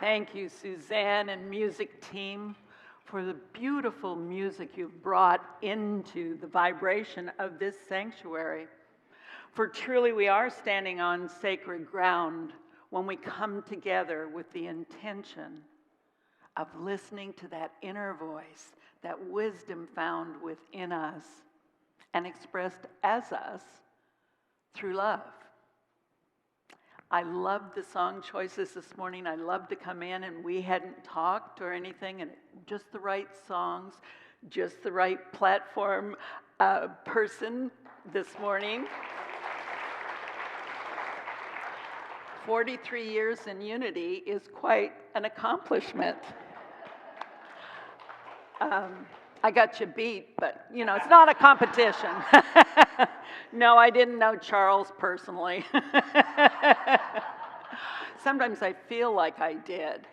Thank you, Suzanne and music team, for the beautiful music you've brought into the vibration of this sanctuary. For truly we are standing on sacred ground when we come together with the intention of listening to that inner voice, that wisdom found within us and expressed as us through love. I loved the song choices this morning. I loved to come in and we hadn't talked or anything, and just the right songs, just the right platform person this morning. 43 years in unity is quite an accomplishment. I got you beat, but you know, it's not a competition. No, I didn't know Charles personally. Sometimes I feel like I did,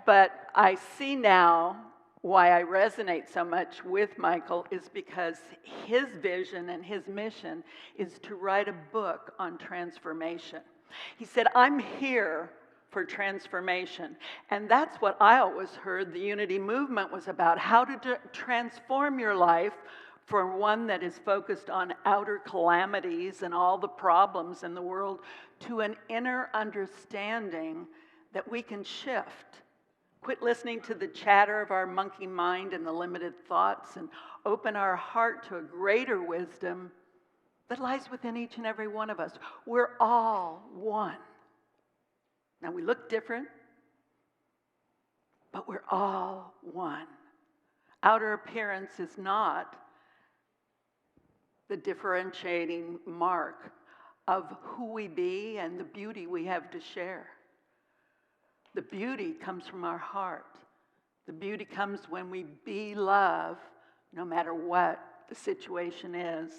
but I see now why I resonate so much with Michael is because his vision and his mission is to write a book on transformation. He said, I'm here for transformation. And that's what I always heard the unity movement was about, how to transform your life from one that is focused on outer calamities and all the problems in the world to an inner understanding that we can shift. Quit listening to the chatter of our monkey mind and the limited thoughts and open our heart to a greater wisdom that lies within each and every one of us. We're all one. Now, we look different, but we're all one. Outer appearance is not the differentiating mark of who we be and the beauty we have to share. The beauty comes from our heart. The beauty comes when we be love, no matter what the situation is.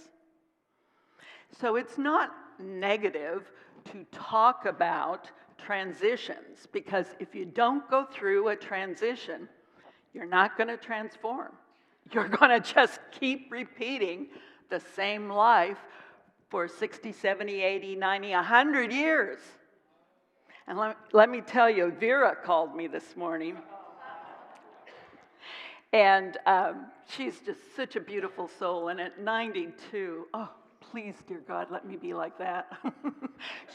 So it's not negative to talk about transitions, because if you don't go through a transition, you're not going to transform. You're going to just keep repeating the same life for 60, 70, 80, 90, 100 years. And let me tell you, Vera called me this morning. And she's just such a beautiful soul. And at 92, oh, please, dear God, let me be like that.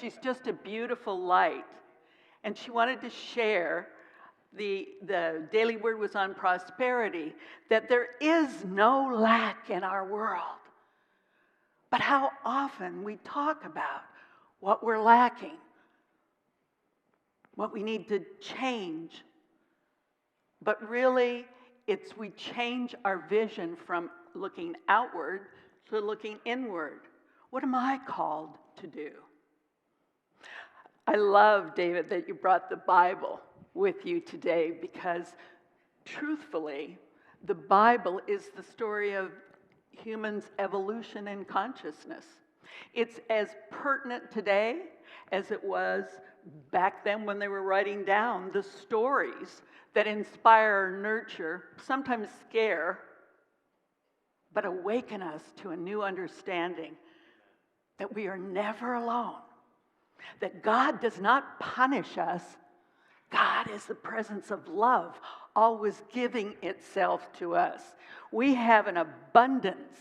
She's just a beautiful light. And she wanted to share, the daily word was on prosperity, that there is no lack in our world. But how often we talk about what we're lacking, what we need to change. But really, we change our vision from looking outward to looking inward. What am I called to do? I love, David, that you brought the Bible with you today, because truthfully, the Bible is the story of humans' evolution and consciousness. It's as pertinent today as it was back then when they were writing down the stories that inspire, nurture, sometimes scare, but awaken us to a new understanding that we are never alone, that God does not punish us. God is the presence of love, always giving itself to us. We have an abundance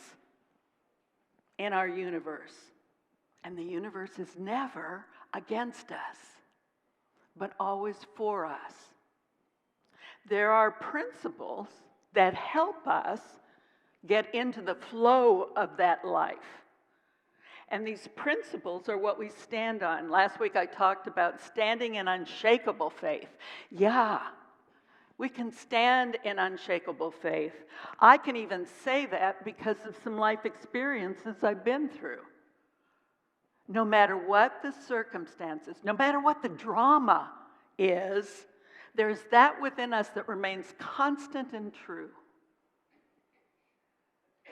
in our universe, and the universe is never against us, but always for us. There are principles that help us get into the flow of that life. And these principles are what we stand on. Last week I talked about standing in unshakable faith. Yeah, we can stand in unshakable faith. I can even say that because of some life experiences I've been through. No matter what the circumstances, no matter what the drama is, there's that within us that remains constant and true.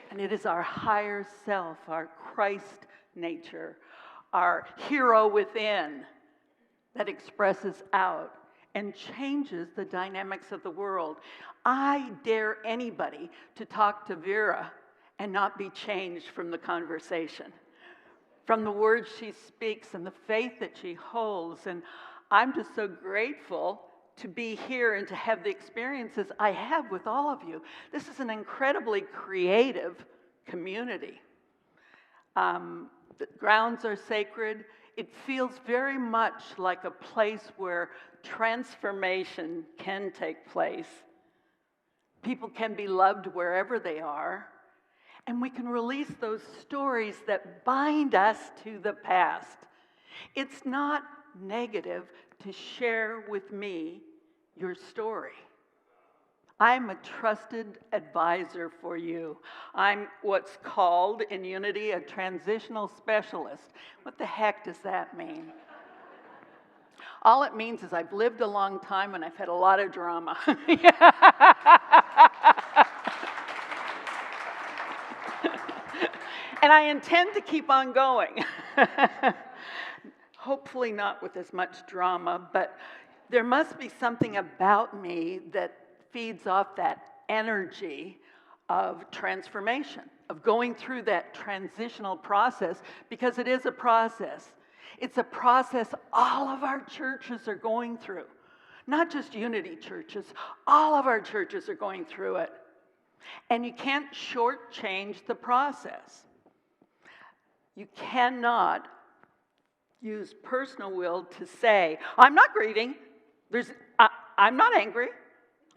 And it is our higher self, our Christ nature, our hero within that expresses out and changes the dynamics of the world. I dare anybody to talk to Vera and not be changed from the conversation, from the words she speaks and the faith that she holds. And I'm just so grateful to be here and to have the experiences I have with all of you. This is an incredibly creative community. The grounds are sacred. It feels very much like a place where transformation can take place. People can be loved wherever they are, and we can release those stories that bind us to the past. It's not negative to share with me your story. I'm a trusted advisor for you. I'm what's called in Unity a transitional specialist. What the heck does that mean? All it means is I've lived a long time and I've had a lot of drama. And I intend to keep on going. Hopefully not with as much drama, but there must be something about me that feeds off that energy of transformation, of going through that transitional process, because it is a process. It's a process all of our churches are going through. Not just Unity churches, all of our churches are going through it. And you can't shortchange the process. You cannot use personal will to say, I'm not grieving, I'm not angry,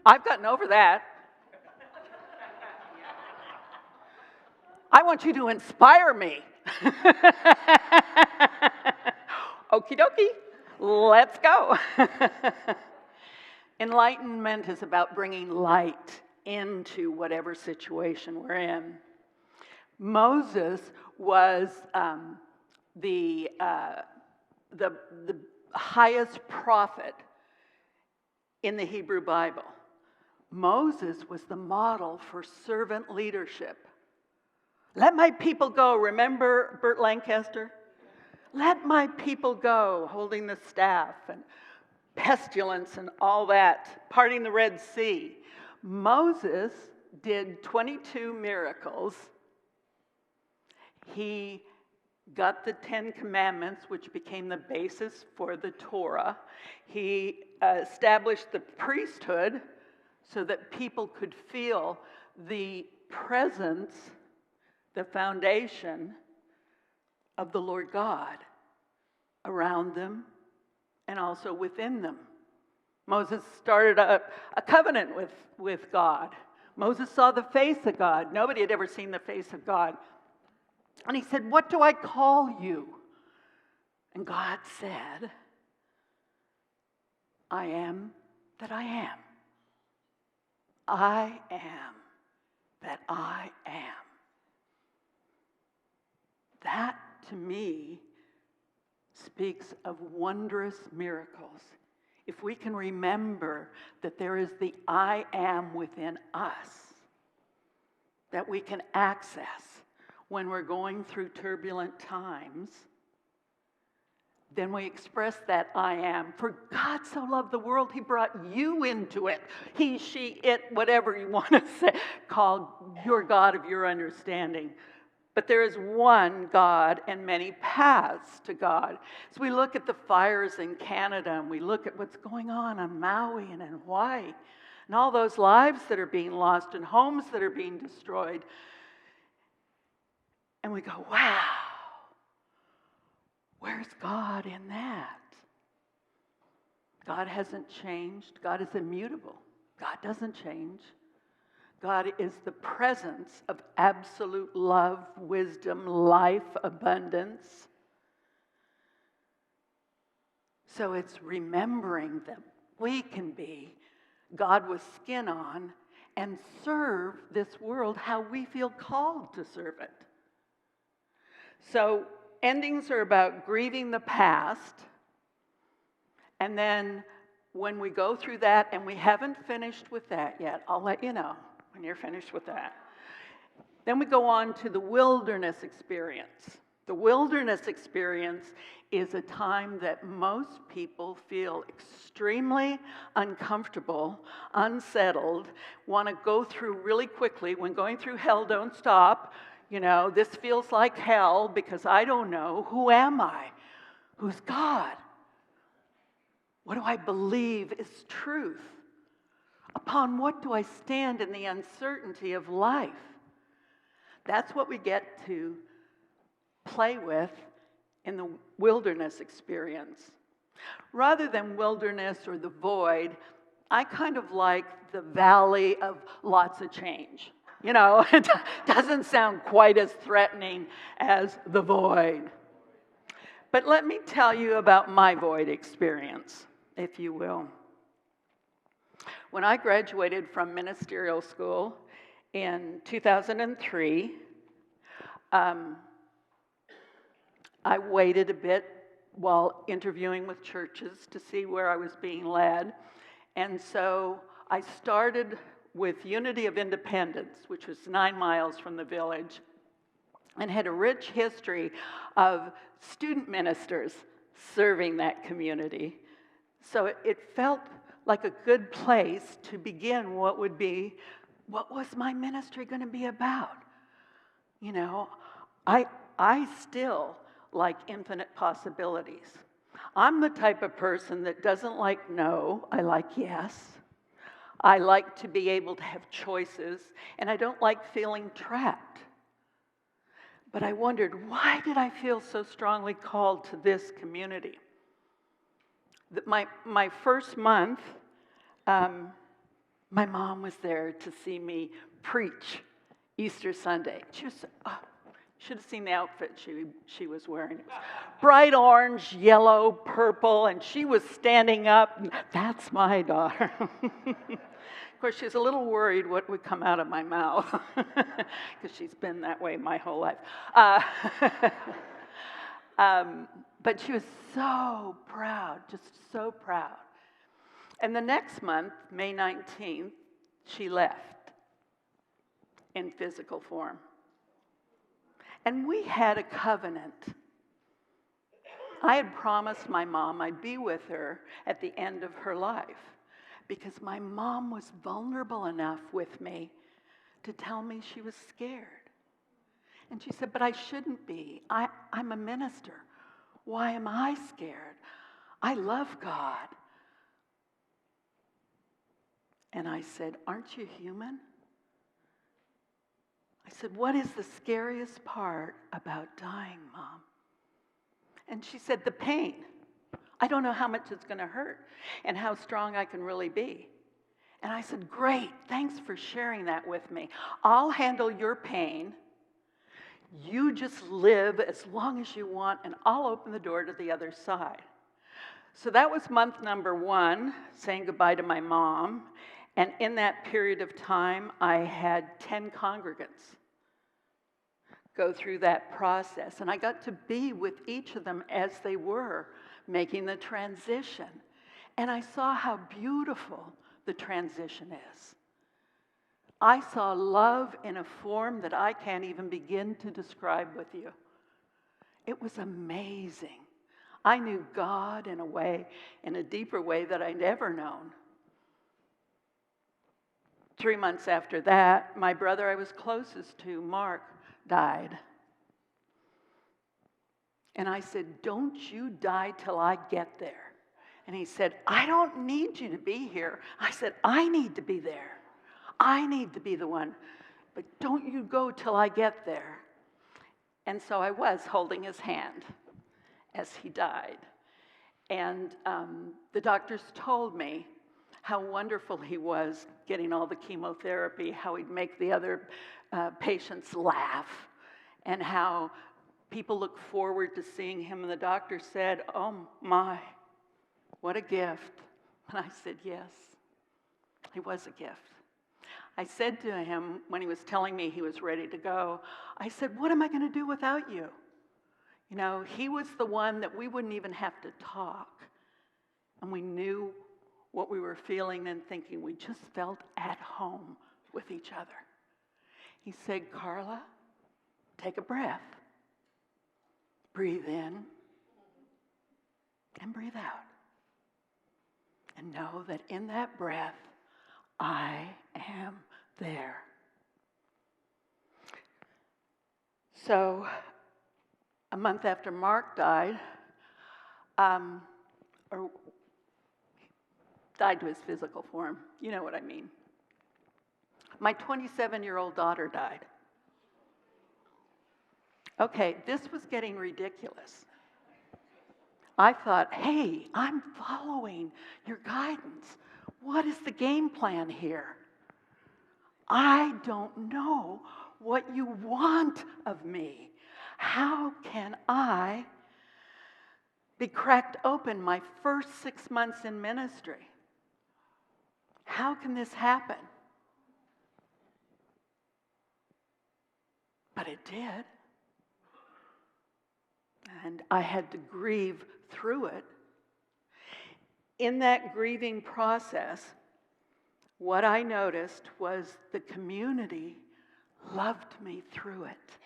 I've gotten over that. I want you to inspire me. Okie dokie, let's go. Enlightenment is about bringing light into whatever situation we're in. Moses was the highest prophet in the Hebrew Bible. Moses was the model for servant leadership. Let my people go. Remember Burt Lancaster? Let my people go, holding the staff and pestilence and all that, parting the Red Sea. Moses did 22 miracles. He got the 10 Commandments, which became the basis for the Torah. He established the priesthood so that people could feel the presence, the foundation of the Lord God around them and also within them. Moses started a covenant with God. Moses saw the face of God. Nobody had ever seen the face of God. And he said, what do I call you? And God said, I am that I am. I am that I am. That, to me, speaks of wondrous miracles. If we can remember that there is the I am within us, that we can access when we're going through turbulent times, then we express that I am. For God so loved the world, he brought you into it. He, she, it, whatever you want to say, called your God of your understanding. But there is one God and many paths to God. As we look at the fires in Canada and we look at what's going on Maui and in Hawaii and all those lives that are being lost and homes that are being destroyed, and we go, wow, where's God in that? God hasn't changed. God is immutable. God doesn't change. God is the presence of absolute love, wisdom, life, abundance. So it's remembering that we can be God with skin on and serve this world how we feel called to serve it. So endings are about grieving the past, and then when we go through that, and we haven't finished with that yet, I'll let you know when you're finished with that. Then we go on to the wilderness experience. The wilderness experience is a time that most people feel extremely uncomfortable, unsettled, want to go through really quickly. When going through hell, don't stop. You know, this feels like hell because I don't know. Who am I? Who's God? What do I believe is truth? Upon what do I stand in the uncertainty of life? That's what we get to play with in the wilderness experience. Rather than wilderness or the void, I kind of like the valley of lots of change. You know, it doesn't sound quite as threatening as the void. But let me tell you about my void experience, if you will. When I graduated from ministerial school in 2003, I waited a bit while interviewing with churches to see where I was being led. And so I started with Unity of Independence, which was 9 miles from the village, and had a rich history of student ministers serving that community. So it felt like a good place to begin what was my ministry going to be about? You know, I still like infinite possibilities. I'm the type of person that doesn't like no, I like yes. I like to be able to have choices, and I don't like feeling trapped. But I wondered, why did I feel so strongly called to this community? My first month, my mom was there to see me preach Easter Sunday. She was, should have seen the outfit she was wearing. It was bright orange, yellow, purple, and she was standing up. That's my daughter. Of course, she's a little worried what would come out of my mouth, because she's been that way my whole life. But she was so proud, just so proud. And the next month, May 19th, she left in physical form. And we had a covenant. I had promised my mom I'd be with her at the end of her life, because my mom was vulnerable enough with me to tell me she was scared. And she said, but I shouldn't be. I'm a minister. Why am I scared? I love God. And I said, aren't you human? I said, what is the scariest part about dying, Mom? And she said, the pain. I don't know how much it's going to hurt and how strong I can really be. And I said, great, thanks for sharing that with me. I'll handle your pain. You just live as long as you want, and I'll open the door to the other side. So that was month number 1, saying goodbye to my mom. And in that period of time, I had 10 congregants go through that process. And I got to be with each of them as they were making the transition. And I saw how beautiful the transition is. I saw love in a form that I can't even begin to describe with you. It was amazing. I knew God in a way, in a deeper way that I'd ever known. 3 months after that, my brother I was closest to, Mark, died. And I said, don't you die till I get there. And he said, I don't need you to be here. I said, I need to be there. I need to be the one. But don't you go till I get there. And so I was holding his hand as he died. And the doctors told me how wonderful he was getting all the chemotherapy, how he'd make the other patients laugh, and how people look forward to seeing him. And the doctor said, oh my, what a gift. And I said, yes, he was a gift. I said to him when he was telling me he was ready to go, I said, what am I going to do without you? You know, he was the one that we wouldn't even have to talk. And we knew what we were feeling and thinking. We just felt at home with each other. He said, Carla, take a breath. Breathe in and breathe out. And know that in that breath, I am there. So, a month after Mark died, died to his physical form. You know what I mean. My 27-year-old daughter died. Okay, this was getting ridiculous. I thought, hey, I'm following your guidance. What is the game plan here? I don't know what you want of me. How can I be cracked open my first 6 months in ministry? How can this happen? But it did. And I had to grieve through it. In that grieving process, what I noticed was the community loved me through it.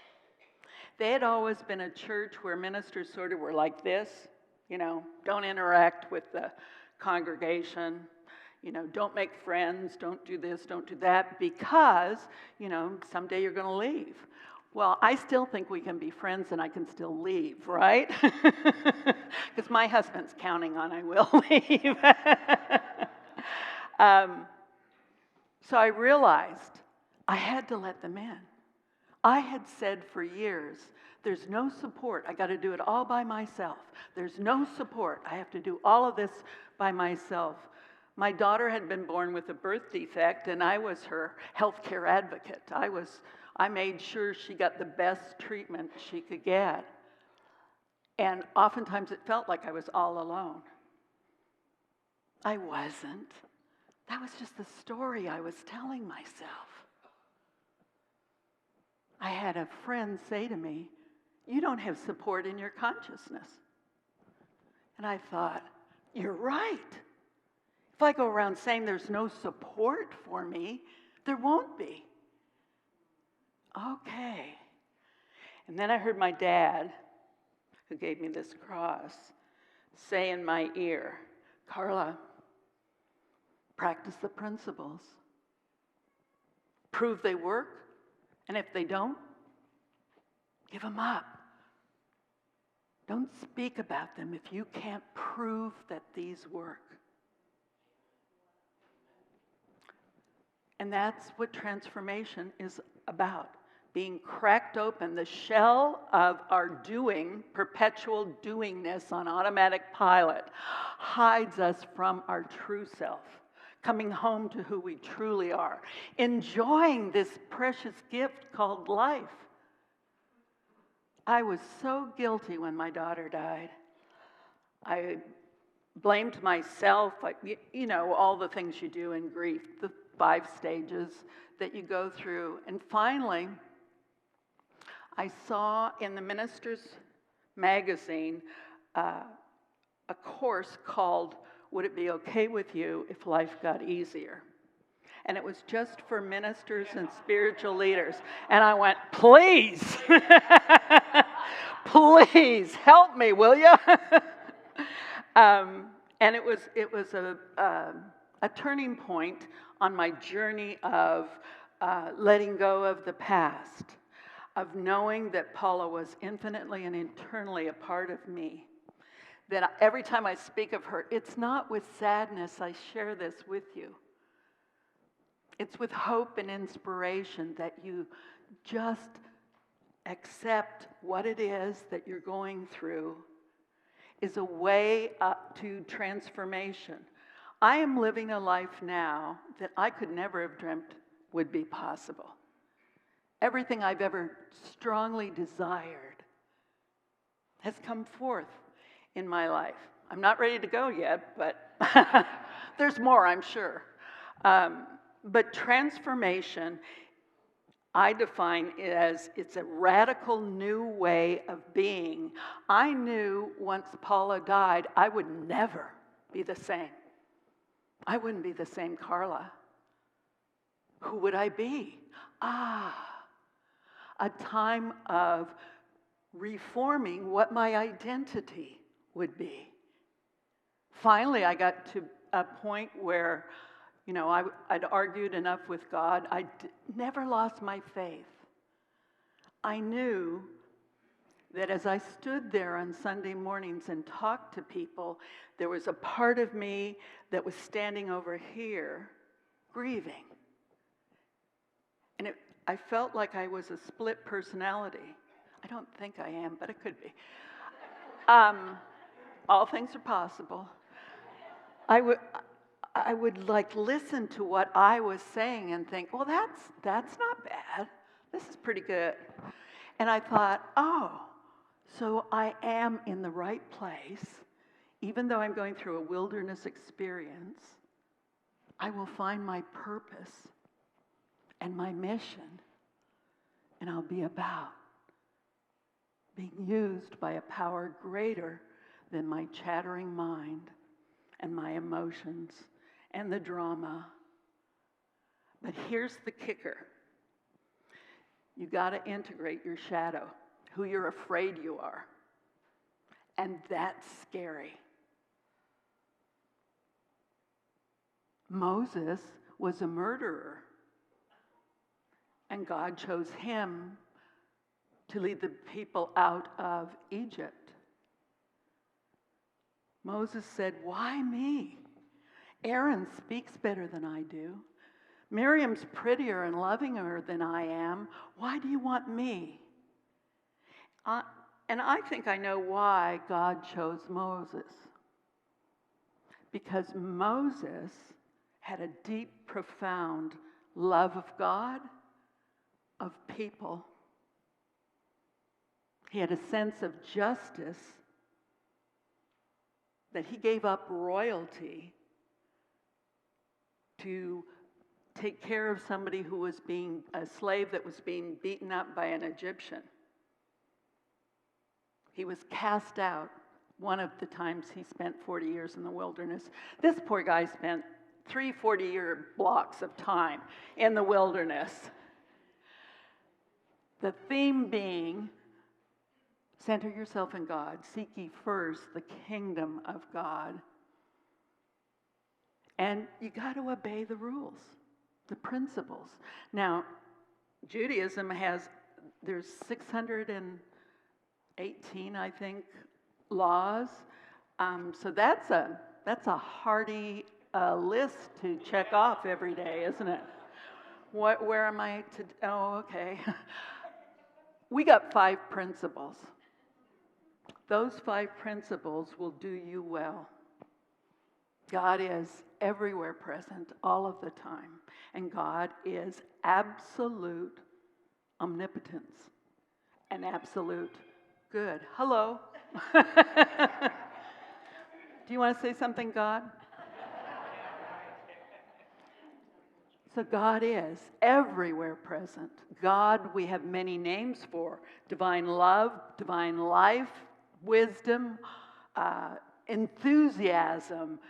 They had always been a church where ministers sort of were like this, don't interact with the congregation, don't make friends, don't do this, don't do that, because, someday you're going to leave. Well, I still think we can be friends and I can still leave, right? Because my husband's counting on I will leave. So I realized I had to let them in. I had said for years, there's no support. I got to do it all by myself. There's no support. I have to do all of this by myself. My daughter had been born with a birth defect, and I was her healthcare advocate. I made sure she got the best treatment she could get. And oftentimes it felt like I was all alone. I wasn't. That was just the story I was telling myself. I had a friend say to me, "You don't have support in your consciousness." And I thought, you're right. If I go around saying there's no support for me, there won't be. Okay. And then I heard my dad, who gave me this cross, say in my ear, "Carla, practice the principles. Prove they work, and if they don't, give them up. Don't speak about them if you can't prove that these work." And that's what transformation is about. Being cracked open. The shell of our doing, perpetual doingness on automatic pilot, hides us from our true self. Coming home to who we truly are. Enjoying this precious gift called life. I was so guilty when my daughter died. I blamed myself, all the things you do in grief, the 5 stages that you go through. And finally, I saw in the Minister's Magazine a course called "Would It Be Okay With You If Life Got Easier?" And it was just for ministers and spiritual leaders. And I went, please, please help me, will you? And it was a turning point on my journey of letting go of the past, of knowing that Paula was infinitely and eternally a part of me. That every time I speak of her, it's not with sadness I share this with you. It's with hope and inspiration that you just accept what it is that you're going through is a way up to transformation. I am living a life now that I could never have dreamt would be possible. Everything I've ever strongly desired has come forth in my life. I'm not ready to go yet, but there's more, I'm sure. But transformation, I define it as it's a radical new way of being. I knew once Paula died, I would never be the same. I wouldn't be the same Carla. Who would I be? A time of reforming what my identity would be. Finally, I got to a point where, I'd argued enough with God. I never lost my faith. I knew that as I stood there on Sunday mornings and talked to people, there was a part of me that was standing over here, grieving. And I felt like I was a split personality. I don't think I am, but it could be. All things are possible. I would like listen to what I was saying and think, well, that's not bad. This is pretty good. And I thought, oh, so I am in the right place. Even though I'm going through a wilderness experience, I will find my purpose and my mission, and I'll be about being used by a power greater than my chattering mind and my emotions and the drama. But here's the kicker. You got to integrate your shadow, who you're afraid you are. And that's scary. Moses was a murderer, and God chose him to lead the people out of Egypt. Moses said, why me? Aaron speaks better than I do. Miriam's prettier and lovinger than I am. Why do you want me? And I think I know why God chose Moses. Because Moses had a deep, profound love of God, of people. He had a sense of justice, that he gave up royalty to take care of somebody who was being a slave that was being beaten up by an Egyptian. He was cast out one of the times he spent 40 years in the wilderness. This poor guy spent 3 40-year blocks of time in the wilderness. The theme being, center yourself in God. Seek ye first the kingdom of God. And you got to obey the rules, the principles. Now, Judaism there's 618, I think, laws. So that's a hearty list to check off every day, isn't it? Where am I to? Oh, okay. We got 5 principles. Those 5 principles will do you well. God is everywhere present all of the time. And God is absolute omnipotence and absolute good. Hello. Do you want to say something, God? So God is everywhere present. God, we have many names for. Divine love, divine life, wisdom, enthusiasm,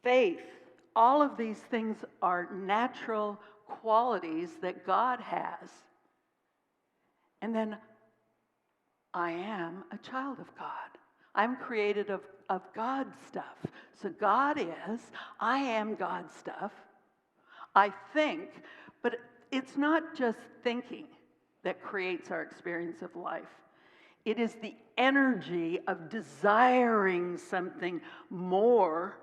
faith. All of these things are natural qualities that God has. And then I am a child of God. I'm created of God's stuff. So God is, I am God's stuff. I think, but it's not just thinking that creates our experience of life. It is the energy of desiring something more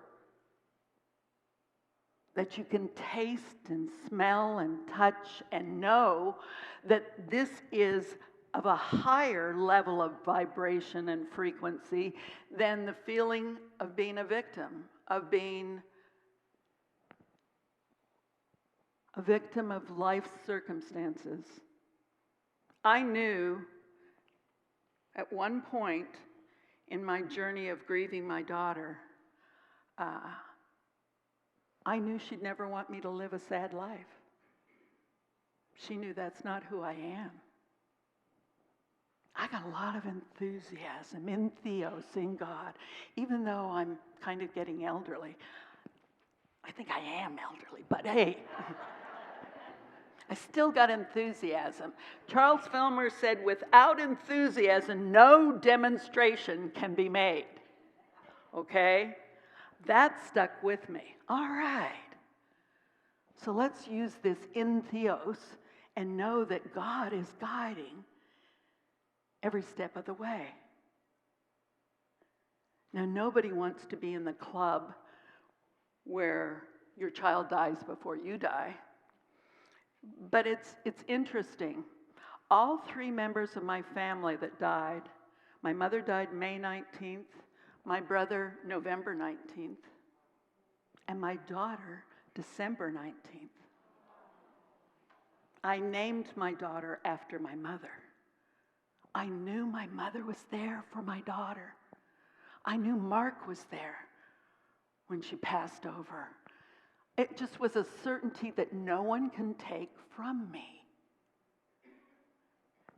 that you can taste and smell and touch and know that this is of a higher level of vibration and frequency than the feeling of being a victim, of being a victim of life's circumstances. I knew at one point in my journey of grieving my daughter, I knew she'd never want me to live a sad life. She knew that's not who I am. I got a lot of enthusiasm in Theos, in God, even though I'm kind of getting elderly. I think I am elderly, but hey, I still got enthusiasm. Charles Filmer said, without enthusiasm, no demonstration can be made. Okay? That stuck with me. All right. So let's use this in Theos and know that God is guiding every step of the way. Now, nobody wants to be in the club where your child dies before you die. But it's interesting. All three members of my family that died, my mother died May 19th, my brother November 19th, and my daughter December 19th. I named my daughter after my mother. I knew my mother was there for my daughter. I knew Mark was there when she passed over. It just was a certainty that no one can take from me.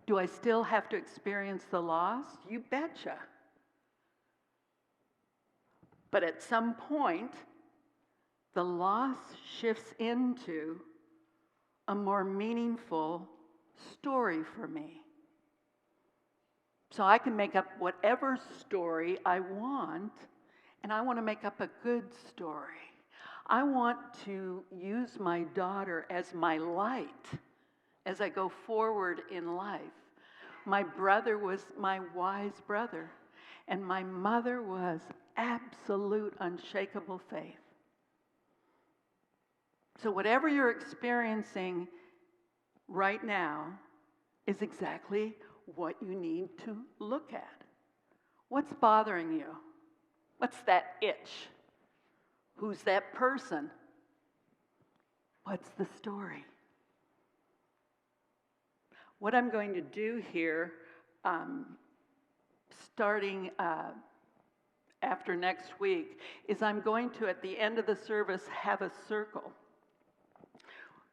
Do I still have to experience the loss? You betcha. But at some point, the loss shifts into a more meaningful story for me. So I can make up whatever story I want, and I want to make up a good story. I want to use my daughter as my light as I go forward in life. My brother was my wise brother, and my mother was absolute, unshakable faith. So whatever you're experiencing right now is exactly what you need to look at. What's bothering you? What's that itch? Who's that person? What's the story? What I'm going to do here, starting after next week, is I'm going to, at the end of the service, have a circle,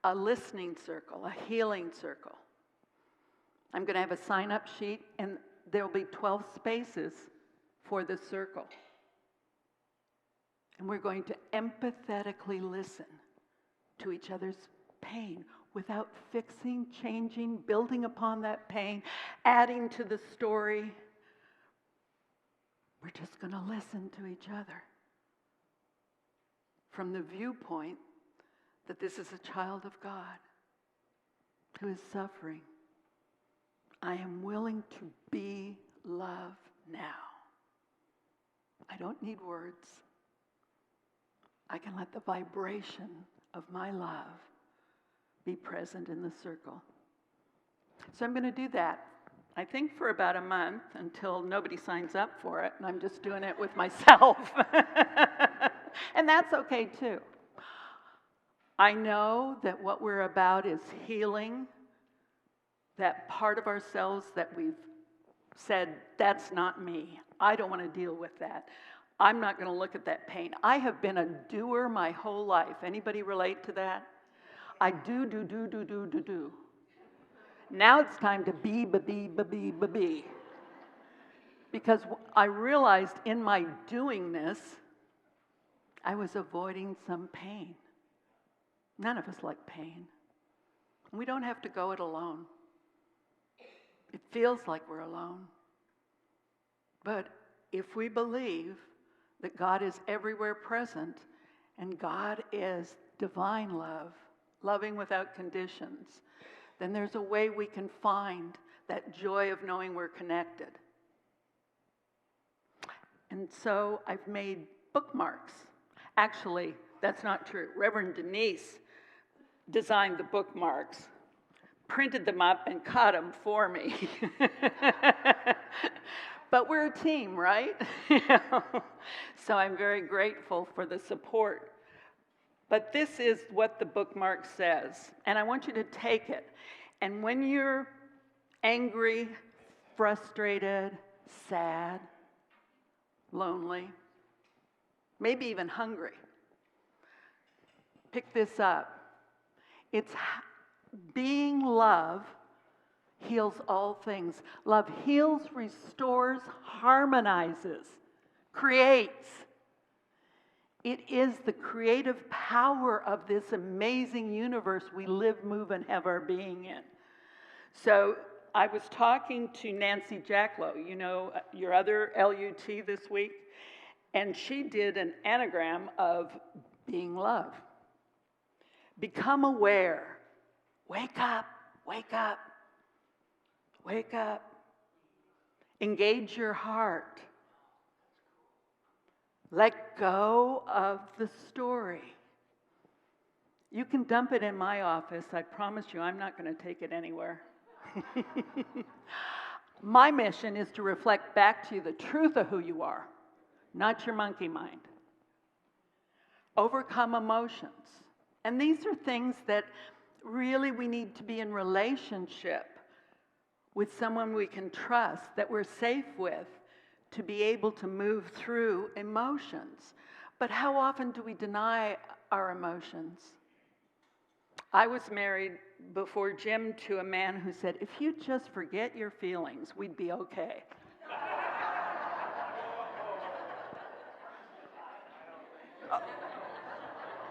a listening circle, a healing circle. I'm going to have a sign-up sheet, and there will be 12 spaces for the circle. And we're going to empathetically listen to each other's pain without fixing, changing, building upon that pain, adding to the story. We're just going to listen to each other from the viewpoint that this is a child of God who is suffering. I am willing to be love now. I don't need words. I can let the vibration of my love be present in the circle. So I'm going to do that, I think, for about a month until nobody signs up for it, and I'm just doing it with myself. And that's okay too. I know that what we're about is healing that part of ourselves that we've said, that's not me. I don't want to deal with that. I'm not going to look at that pain. I have been a doer my whole life. Anybody relate to that? I do. Now it's time to be. Because I realized in my doingness, I was avoiding some pain. None of us like pain. We don't have to go it alone. It feels like we're alone. But if we believe that God is everywhere present, and God is divine love, loving without conditions, then there's a way we can find that joy of knowing we're connected. And so I've made bookmarks. Actually, that's not true. Reverend Denise designed the bookmarks, printed them up, and cut them for me. But we're a team, right? So I'm very grateful for the support. But this is what the bookmark says, and I want you to take it. And when you're angry, frustrated, sad, lonely, maybe even hungry, pick this up. It's being love heals all things. Love heals, restores, harmonizes, creates. It is the creative power of this amazing universe we live, move, and have our being in. So I was talking to Nancy Jacklow, you know, your other LUT this week, and she did an anagram of being love. Become aware. Wake up, wake up, wake up, Engage your heart. Let go of the story. You can dump it in my office. I promise you, I'm not going to take it anywhere. My mission is to reflect back to you the truth of who you are, not your monkey mind. Overcome emotions. And these are things that really we need to be in relationship with someone we can trust, that we're safe with, to be able to move through emotions. But how often do we deny our emotions? I was married before Jim to a man who said, if you just forget your feelings, we'd be okay.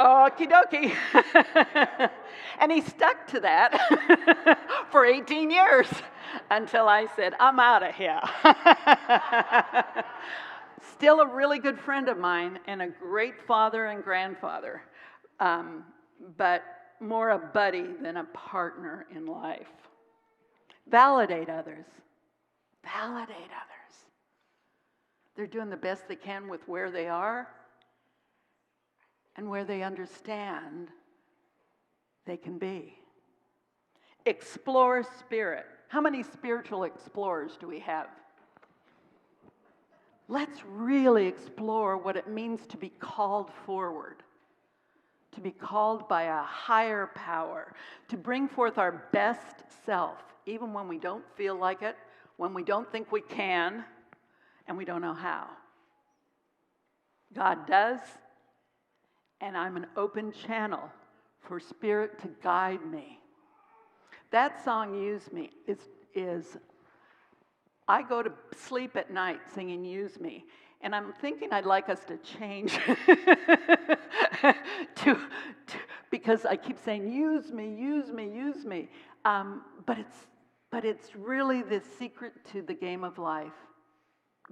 Okie dokie. And he stuck to that for 18 years until I said, I'm out of here. Still a really good friend of mine and a great father and grandfather, but more a buddy than a partner in life. Validate others. Validate others. They're doing the best they can with where they are and where they understand they can be. Explore spirit. How many spiritual explorers do we have? Let's really explore what it means to be called forward, to be called by a higher power, to bring forth our best self, even when we don't feel like it, when we don't think we can, and we don't know how. God does, and I'm an open channel for Spirit to guide me. That song, Use Me, is I go to sleep at night singing Use Me, and I'm thinking I'd like us to change because I keep saying, use me, use me, use me. But it's really the secret to the game of life.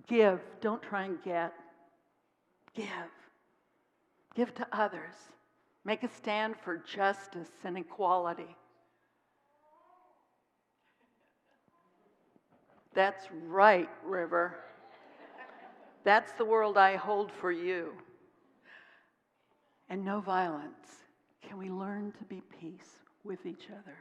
Give, don't try and get. Give. Give to others. Make a stand for justice and equality. That's right, River. That's the world I hold for you. And no violence. Can we learn to be peace with each other?